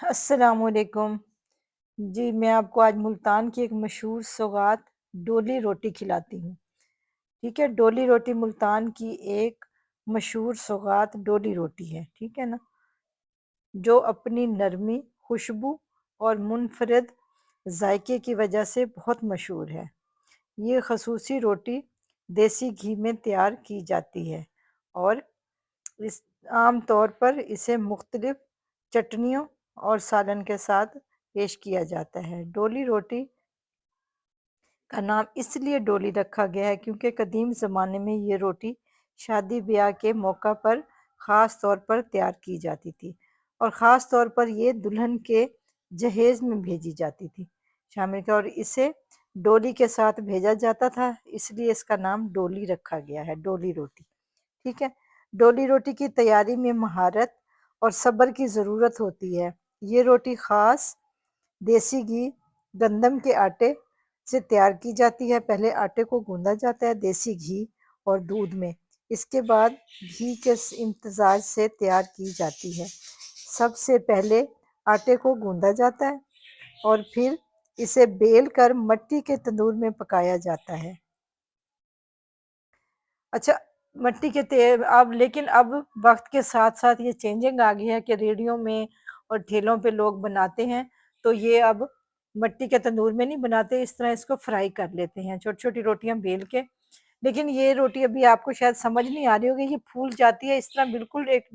السلام علیکم جی، میں آپ کو آج ملتان کی ایک مشہور سوغات ڈولی روٹی کھلاتی ہوں۔ ٹھیک ہے، ڈولی روٹی ملتان کی ایک مشہور سوغات ڈولی روٹی ہے، ٹھیک ہے نا، جو اپنی نرمی، خوشبو اور منفرد ذائقے کی وجہ سے بہت مشہور ہے۔ یہ خصوصی روٹی دیسی گھی میں تیار کی جاتی ہے اور اس عام طور پر اسے مختلف چٹنیوں اور سالن کے ساتھ پیش کیا جاتا ہے۔ ڈولی روٹی کا نام اس لیے ڈولی رکھا گیا ہے کیونکہ قدیم زمانے میں یہ روٹی شادی بیاہ کے موقع پر خاص طور پر تیار کی جاتی تھی اور خاص طور پر یہ دلہن کے جہیز میں بھیجی جاتی تھی شامل کیا، اور اسے ڈولی کے ساتھ بھیجا جاتا تھا، اس لیے اس کا نام ڈولی رکھا گیا ہے، ڈولی روٹی۔ ٹھیک ہے، ڈولی روٹی کی تیاری میں مہارت اور صبر کی ضرورت ہوتی ہے۔ یہ روٹی خاص دیسی گھی، گندم کے آٹے سے تیار کی جاتی ہے۔ پہلے آٹے کو گوندا جاتا ہے دیسی گھی اور دودھ میں، اس کے بعد گھی کے امتزاج سے تیار کی جاتی ہے۔ سب سے پہلے آٹے کو گوندا جاتا ہے اور پھر اسے بیل کر مٹی کے تندور میں پکایا جاتا ہے۔ اچھا، مٹی کے تیل اب وقت کے ساتھ ساتھ یہ چینجنگ آ گئی ہے کہ ریڑھیوں میں اور ٹھیلوں پہ لوگ بناتے ہیں، تو یہ اب مٹی کے تندور میں نہیں بناتے، اس طرح اس کو فرائی کر لیتے ہیں، چھوٹی چھوٹی روٹیاں بیل کے۔ لیکن یہ روٹی ابھی آپ کو شاید سمجھ نہیں آ رہی ہوگی، یہ پھول جاتی ہے اس طرح، بالکل ایک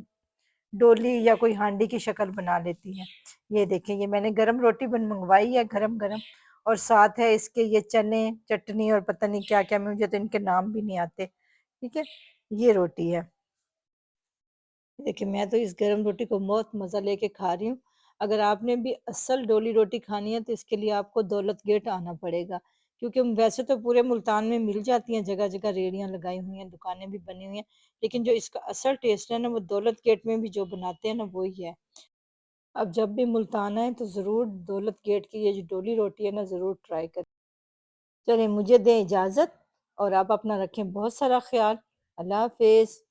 ڈولی یا کوئی ہانڈی کی شکل بنا لیتی ہے۔ یہ دیکھیں، یہ میں نے گرم روٹی منگوائی ہے، گرم گرم، اور ساتھ ہے اس کے یہ چنے، چٹنی اور پتہ نہیں کیا کیا، مجھے تو ان کے نام بھی نہیں آتے۔ ٹھیک ہے، یہ روٹی ہے۔ دیکھیں، میں تو اس گرم روٹی کو بہت مزہ لے کے کھا رہی ہوں۔ اگر آپ نے بھی اصل ڈولی روٹی کھانی ہے تو اس کے لیے آپ کو دولت گیٹ آنا پڑے گا، کیونکہ ویسے تو پورے ملتان میں مل جاتی ہیں، جگہ جگہ ریڑیاں لگائی ہوئی ہیں، دکانیں بھی بنی ہوئی ہیں، لیکن جو اس کا اصل ٹیسٹ ہے نا، وہ دولت گیٹ میں بھی جو بناتے ہیں نا، وہی ہے۔ اب جب بھی ملتان آئیں تو ضرور دولت گیٹ کی یہ جو ڈولی روٹی ہے نا، ضرور ٹرائی کریں۔ چلیں، مجھے دیں اجازت، اور آپ اپنا رکھیں بہت سارا خیال۔ اللہ حافظ۔